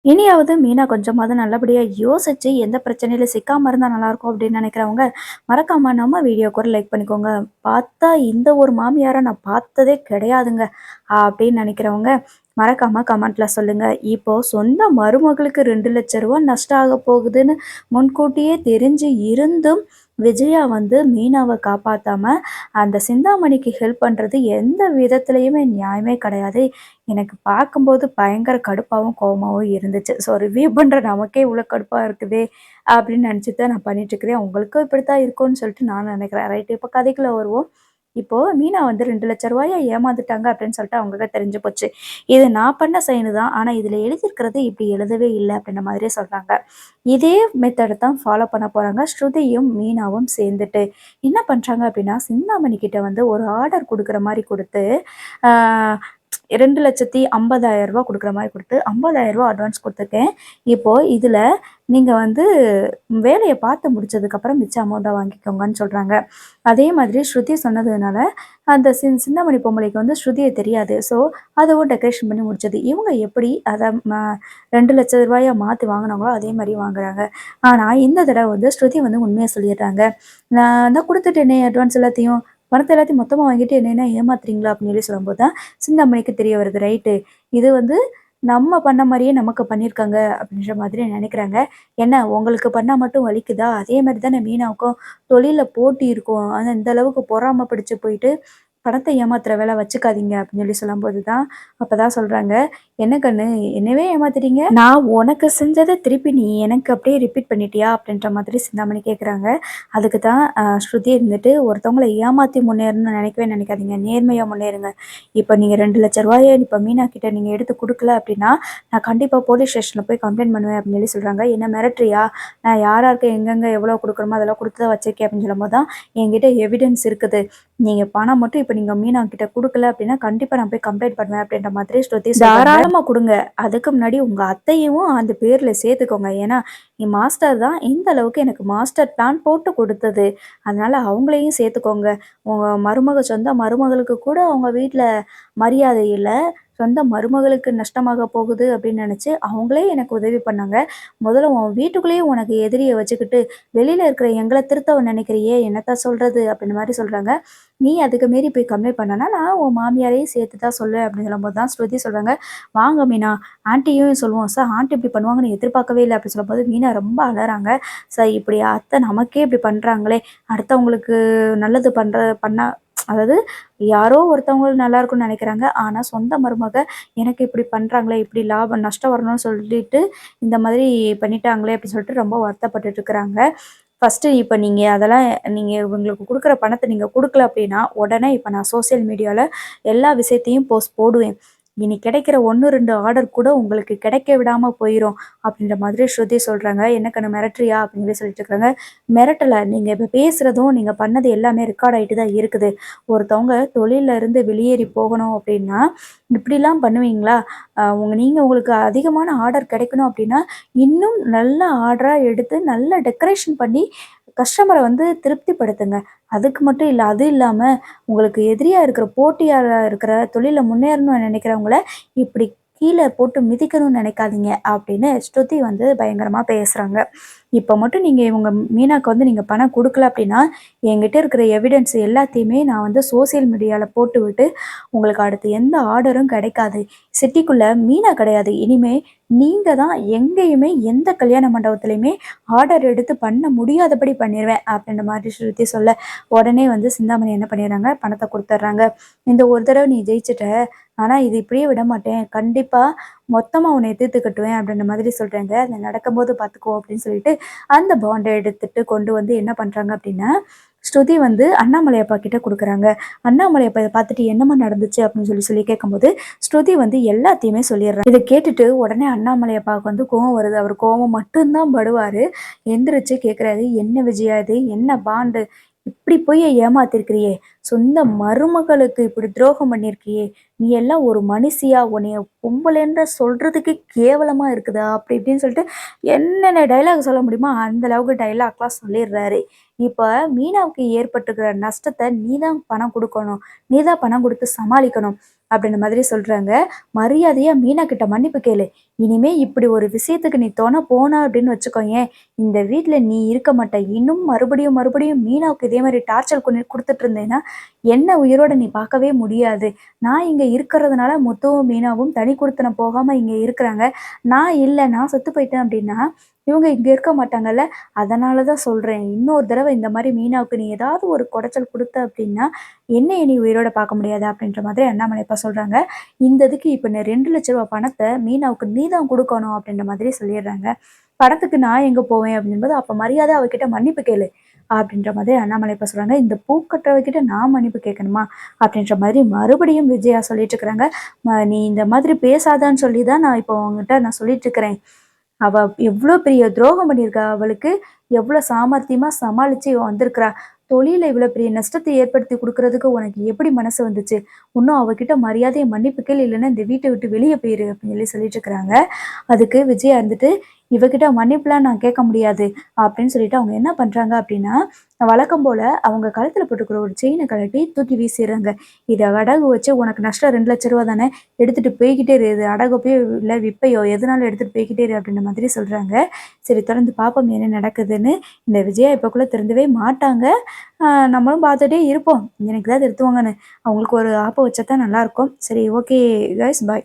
இனியாவது மீனா கொஞ்சமாவது நல்லபடியா யோசிச்சு எந்த பிரச்சனையில சிக்காம இருந்தா நல்லாயிருக்கும் அப்படின்னு நினைக்கிறவங்க, மறக்காம நம்ம வீடியோக்கு ஒரு லைக் பண்ணிக்கோங்க. பார்த்தா இந்த ஒரு மாமியார நான் பார்த்ததே கிடையாதுங்க அப்படின்னு நினைக்கிறவங்க, மறக்காம கமெண்ட்ல சொல்லுங்க. இப்போ சொந்த மருமகளுக்கு ரூ. 2,00,000 நஷ்டம் ஆக போகுதுன்னு முன்கூட்டியே தெரிஞ்சு இருந்தும், விஜயா வந்து மீனாவ காப்பாத்தாம, அந்த சிந்தாமணிக்கு ஹெல்ப் பண்றது எந்த விதத்திலயுமே நியாயமே கிடையாது. எனக்கு பார்க்கும்போது பயங்கர கடுப்பாவும், கோவமாவும் இருந்துச்சு. ஸோ ரிவ்யூ பண்ற நமக்கே இவ்ளோ கடுப்பா இருக்குதே! அப்படின்னு நினச்சுட்டு தான் நான் பண்ணிட்டுருக்கிறேன். உங்களுக்கும் இப்படித்தான் இருக்கும்னு சொல்லிட்டு நான் நினைக்கிறேன். ரைட், இப்போ கதைக்குள்ள வருவோம். இப்போ மீனா வந்து ரூ. 2,00,000 ஏமாந்துட்டாங்க அப்படின்னு சொல்லிட்டு அவங்களுக்கு தெரிஞ்சு போச்சு. இது நான் பண்ண செயல் தான். ஆனா இதுல எழுதியிருக்கிறது இப்படி எழுதவே இல்ல அப்படின்ற மாதிரியே சொல்றாங்க. இதே மெத்தட தான் ஃபாலோ பண்ண போறாங்க ஸ்ருதியும், மீனாவும் சேர்ந்துட்டு. என்ன பண்றாங்க அப்படின்னா, சிந்தாமணி கிட்ட வந்து ஒரு ஆர்டர் குடுக்குற மாரி குடுத்து, ஆ ரூ. 2,50,000 குடுக்குற மாரி குடுத்து, ரூ. 50,000 அட்வான்ஸ் குடுத்துருக்கேன். இப்போ இதுல நீங்க வந்து வேலைய பார்த்து முடிச்சதுக்கப்புறம் மிச்ச அமௌண்ட்ட வாங்கிக்கோங்கன்னு சொல்றாங்க. அதே மாதிரி ஸ்ருதி சொன்னதுனால, அந்த சிந்தாமணி பொம்பளைக்கு வந்து ஸ்ருதிய தெரியாது. ஸோ, அதுவும் டெக்கரேஷன் பண்ணி முடிச்சது. இவங்க எப்படி அத ரூ. 2,00,000 மாத்தி வாங்குனாங்களோ, அதே மாரி வாங்குறாங்க. ஆனா, இந்த தடவ வந்து ஸ்ருதி வந்து உண்மைய சொல்லிடுறாங்க. "நான் தான் குடுத்துட்டேனே அட்வான்ஸ் எல்லாத்தையும். பணத்த எல்லாத்தையும் மொத்தமா வாங்கிட்டு என்ன என்ன ஏமாத்துறீங்களா?" அப்படின்னு சொல்லி சொல்லும்போது தான் சிந்தாமணிக்கு தெரிய வருது. ரைட்டு. இது வந்து நம்ம பண்ண மாரியே நமக்கு பண்ணியிருக்காங்க அப்படின்ற மாதிரி நெனைக்கிறாங்க. என்ன உங்களுக்கு பண்ணா மட்டும் வலிக்குதா? அதே மாரி தானே மீனாவுக்கும் தொழில்ல போட்டி இருக்கும். ஆனா இந்த அளவுக்கு பொறாம பிடிச்சு போயிட்டு பணத்த ஏமாத்துற வேல வச்சுக்காதீங்க அப்படின்னு சொல்லி சொல்லும்போது தான், அப்பதான் சொல்றாங்க, "என்ன கண்ணு என்னவே ஏமாத்திட்டீங்க? நான் உனக்கு செஞ்சத திருப்பி நீ எனக்கு அப்படியே ரிப்பீட் பண்ணிட்டியா?" அப்படின்ற மாதிரி சிந்தாமணி கேட்குறாங்க. அதுக்கு தான் ஸ்ருதி இருந்துட்டு, "ஒருத்தவங்கள ஏமாத்தி முன்னேறணும்னு நினைக்கவே நினைக்காதீங்க. நேர்மையா முன்னேறுங்க. இப்ப நீங்க ரூ. 2,00,000 இப்ப மீனா கிட்ட நீங்க எடுத்து குடுக்கல அப்படின்னா, நான் கண்டிப்பா போலீஸ் ஸ்டேஷன்ல போய் கம்ப்ளைண்ட் பண்ணுவேன்." அப்படின்னு சொல்லி சொல்றாங்க. "என்ன மிரட்டுறியா? நான் யார் யாருக்கு எங்கெங்க எவ்வளோ குடுக்கணுமோ அதெல்லாம் குடுத்து தான் வச்சிருக்கேன்." அப்படின்னு சொல்லும்போது தான், "என்கிட்ட எவிடன்ஸ் இருக்குது. நீங்க பணம் மட்டும் இப்ப நீங்க மீனா கிட்ட குடுக்கல அப்படின்னா, கண்டிப்பா நான் போய் கம்ப்ளைண்ட் பண்ணுவேன்." அப்படின்ற மாதிரி ஸ்ருதி சொல்றாங்க. தாராளமா குடுங்க. அதுக்கு முன்னாடி உங்க அத்தையவும் அந்த பேர்ல சேர்த்துக்கோங்க. ஏன்னா, நீ மாஸ்டர் தான். இந்த அளவுக்கு எனக்கு மாஸ்டர் பிளான் போட்டு குடுத்தது. அதனால அவங்களையும் சேர்த்துக்கோங்க. உங்க சொந்த மருமகளுக்கு கூட உங்க வீட்ல மரியாதை இல்ல. சொந்த மருமகளுக்கு நஷ்டமாக போகுது அப்படின்னு நெனச்சு, அவங்களே எனக்கு உதவி பண்ணாங்க. முதல்ல உன் வீட்டுக்குள்ளேயே உனக்கு எதிரிய வச்சுக்கிட்டு, வெளியில இருக்கிற எங்கள திருத்த நினைக்கிறியே! என்னத்த சொல்றது? அப்படின்ற மாரி சொல்றாங்க. நீ அதுக்கு மீறி போய் கம்ப்ளைண்ட் பண்ணனா, நான் உன் மாமியாரையும் சேர்த்து தான் சொல்லுவேன் அப்படின்னு சொல்லும்போது தான் ஸ்ருதி சொல்றாங்க, வாங்க மீனா, ஆன்ட்டியும் சொல்லுவோம். சார் ஆன்ட்டி இப்படி பண்ணுவாங்கன்னு எதிர்பார்க்கவே இல்ல அப்படின்னு சொல்லும்போது, மீனா ரொம்ப அழறாங்க. சார் இப்படி அத்தை நமக்கே இப்படி பண்றாங்களே! அடுத்தவங்களுக்கு நல்லது பண்ணா அதாவது யாரோ ஒருத்தவங்க நல்லா இருக்கும்னு நெனைக்கிறாங்க. ஆனா சொந்த மருமக எனக்கு இப்படி பண்றாங்களே! இப்படி லாபம் நஷ்டம் வரணும்னு சொல்லிட்டு, இந்த மாதிரி பண்ணிட்டாங்களே! அப்படின்னு சொல்லிட்டு ரொம்ப வருத்தப்பட்டுட்டு இருக்கிறாங்க. ஃபர்ஸ்ட்டு இப்ப நீங்க அதெல்லாம் நீங்க இவங்களுக்கு குடுக்குற பணத்த நீங்க குடுக்கல அப்படின்னா, உடனே இப்ப நான் சோசியல் மீடியால எல்லா விஷயத்தையும் போஸ்ட் போடுவேன். இனி கிடைக்கிற 1, 2 ஆர்டர் கூட உங்களுக்கு கிடைக்க விடாம போயிரும். அப்படின்ற மாதிரி ஸ்ருதி சொல்றாங்க. "என்ன கண்ணு மிரட்டுறியா?" அப்படின்னு சொல்லி சொல்லிட்டு இருக்காங்க. மிரட்டல. நீங்க இப்ப பேசுறதும், நீங்க பண்ணது எல்லாமே ரெக்கார்ட் ஆயிட்டு தான் இருக்குது. ஒருத்தவங்க தொழில்ல இருந்து வெளியேறி போகணும் அப்படின்னா, இப்படிலாம் பண்ணுவீங்களா? உங்களுக்கு அதிகமான ஆர்டர் கிடைக்கணும் அப்படின்னா, இன்னும் நல்ல ஆர்டரா எடுத்து நல்ல டெக்கரேஷன் பண்ணி கஸ்டமர வந்து திருப்திப்படுத்துங்க. அதுக்கு மட்டும் இல்ல. அது இல்லாம உங்களுக்கு எதிரியா இருக்கிற போட்டியாளரா இருக்கிற தொழில்ல முன்னேறணும்னு நினைக்கிறவங்கள இப்படி கீழ போட்டு மிதிக்கணும்னு நினைக்காதீங்க அப்படின்னு ஸ்ருதி வந்து பயங்கரமா பேசுறாங்க. இப்ப மட்டும் நீங்க இவங்க மீனாக்கு வந்து நீங்க பணம் குடுக்கல அப்படின்னா, என்கிட்ட இருக்கிற எவிடன்ஸ் எல்லாத்தையுமே நான் வந்து சோசியல் மீடியால போட்டுவிட்டு, உங்களுக்கு அடுத்து எந்த ஆர்டரும் கிடைக்காது. சிட்டிக்குள்ள மீனா கிடையாது. இனிமே நீங்க தான் எங்கேயுமே எந்த கல்யாண மண்டபத்திலயுமே ஆர்டர் எடுத்து பண்ண முடியாதபடி பண்ணிருவேன். அப்படின்ற மாதிரி ஸ்ருதி சொல்ல, உடனே வந்து சிந்தாமணி என்ன பண்ணிடுறாங்க, பணத்த குடுத்துடுறாங்க. இந்த ஒரு தடவ நீ ஜெயிச்சுட்ட. ஆனா இது இப்படியே விடமாட்டேன். கண்டிப்பா மொத்தமா உன்னை தீர்த்து கட்டுவேன் அப்படின்ற மாதிரி சொல்றாங்க. அது நடக்கும்போது பார்த்துக்கோ அப்படின்னு சொல்லிட்டு, அந்த பாண்ட எடுத்துட்டு கொண்டு வந்து என்ன பண்றாங்க அப்படின்னா, ஸ்ருதி வந்து அண்ணாமலை அப்பா கிட்ட குடுக்குறாங்க. அண்ணாமலை அப்பா இத பார்த்துட்டு என்னம்மா நடந்துச்சு அப்படின்னு சொல்லி சொல்லி கேட்கும்போது, ஸ்ருதி வந்து எல்லாத்தையுமே சொல்லிடுறாங்க. இத கேட்டுட்டு உடனே அண்ணாமலை அப்பாவுக்கு வந்து கோவம் வருது. அவர் கோவம் மட்டும் தான் படுவாரு. எந்திரிச்சு கேட்குறாரு, "என்ன விஜயா இது? என்ன பாண்டு? இப்படி போய் ஏமாத்திருக்கிறியே! சொந்த மருமகளுக்கு இப்படி துரோகம் பண்ணியிருக்கியே! நீ எல்லாம் ஒரு மனுஷியா? உன்னைய பொம்பளைன்ற சொல்றதுக்கு கேவலமா இருக்குதா? அப்படி இப்படின்னு சொல்லிட்டு என்னென்ன டயலாக் சொல்ல முடியுமோ அந்த அளவுக்கு டயலாக்லாம் சொல்லிடுறாரு. இப்ப மீனாவுக்கு ஏற்பட்டிருக்கிற நஷ்டத்த நீ தான் பணம் குடுக்கணும். நீ தான் பணம் குடுத்து சமாளிக்கணும். அப்படின்ற மாதிரி சொல்றாங்க. மரியாதையா மீனா கிட்ட மன்னிப்பு கேளு. இனிமே இப்படி ஒரு விஷயத்துக்கு நீ தொண போன அப்படின்னு வச்சுக்கோயேன், இந்த வீட்ல நீ இருக்க மாட்ட. இன்னும் மறுபடியும் மறுபடியும் மீனாவுக்கு இதே மாரி டார்ச்சர் குடுத்துட்டு இருந்தேன்னா, என்ன உயிரோட நீ பார்க்கவே முடியாது. நான் இங்க இருக்கிறதுனால முத்துவும், மீனாவும் தனி குடித்தனம் போகாம இங்க இருக்கிறாங்க. நான் இல்ல, நான் செத்து போயிட்டேன் அப்படின்னா, இவங்க இங்க இருக்க மாட்டாங்கல்ல. அதனால தான் சொல்றேன். இன்னொரு தடவ இந்த மாரி மீனாவுக்கு நீ ஏதாவது ஒரு கொடைச்சல் குடுத்த அப்படின்னா, என்னைய நீ உயிரோட பார்க்க முடியாது அப்படின்ற மாதிரி அண்ணாமலை அப்பா சொல்றாங்க. இந்த இதுக்கு இப்ப நீ ரூ. 2,00,000 பணத்த மீனாவுக்கு நீ தான் குடுக்கணும் அப்படின்ற மாதிரி சொல்லிடுறாங்க. பணத்துக்கு நான் எங்க போவேன் அப்படிங்கும்போது, அப்ப மரியாதையா அவகிட்ட மன்னிப்பு கேளு. அப்படின்ற மாதிரி அண்ணாமலை அப்பா சொல்றாங்க. இந்த பூ கட்டுறவகிட்ட நான் மன்னிப்பு கேட்கணுமா? அப்படின்ற மாதிரி மறுபடியும் விஜயா சொல்லிட்டு இருக்கிறாங்க. நீ இந்த மாதிரி பேசாதன்னு சொல்லி தான் நான் இப்போ உன்கிட்ட நான் சொல்லிட்டு இருக்கிறேன். அவ எவ்ளோ பெரிய துரோகம் பண்ணியிருக்கா அவளுக்கு. எவ்ளோ சாமர்த்தியமா சமாளிச்சு இவ வந்திருக்கிறா. தொழில்ல இவ்வளோ பெரிய நஷ்டத்தை ஏற்படுத்தி குடுக்குறதுக்கு உனக்கு எப்படி மனசு வந்துச்சு? இன்னும் அவகிட்ட மரியாதையா மன்னிப்பு கேளு, இல்லன்னா இந்த வீட்ட விட்டு வெளிய போயிரு அப்படின்னு சொல்லி சொல்லிட்டு இருக்கிறாங்க. அதுக்கு விஜயா இருந்துட்டு, இவகிட்ட மன்னிப்புலாம் நான் கேட்க முடியாது அப்படின்னு சொல்லிட்டு அவங்க என்ன பண்றாங்க அப்படின்னா, வழக்கம் போல அவங்க கழுத்துல போட்டுருக்கிற ஒரு செயின கழட்டி தூக்கி வீசிர்றாங்க. இத அடகு வச்சு உனக்கு நஷ்டம் ரூ. 2,00,000 தானே எடுத்துட்டு போய்க்கிட்டே இரு. இது அடகுப்பையோ இல்ல விப்பையோ எதுனாலும் எடுத்துட்டு போய்க்கிட்டே இரு அப்படின்ற மாதிரி சொல்றாங்க. சரி தொடர்ந்து பார்ப்போம் என்ன நடக்குதுன்னு. இந்த விஜயா இப்போக்குள்ள திருந்தவே மாட்டாங்க. நம்மளும் பார்த்துட்டே இருப்போம். எனக்கு தான் திருத்துவாங்கன்னு. அவங்களுக்கு ஒரு ஆப்பு வச்சா தான் நல்லாயிருக்கும். சரி ஓகே காய்ஸ் பாய்.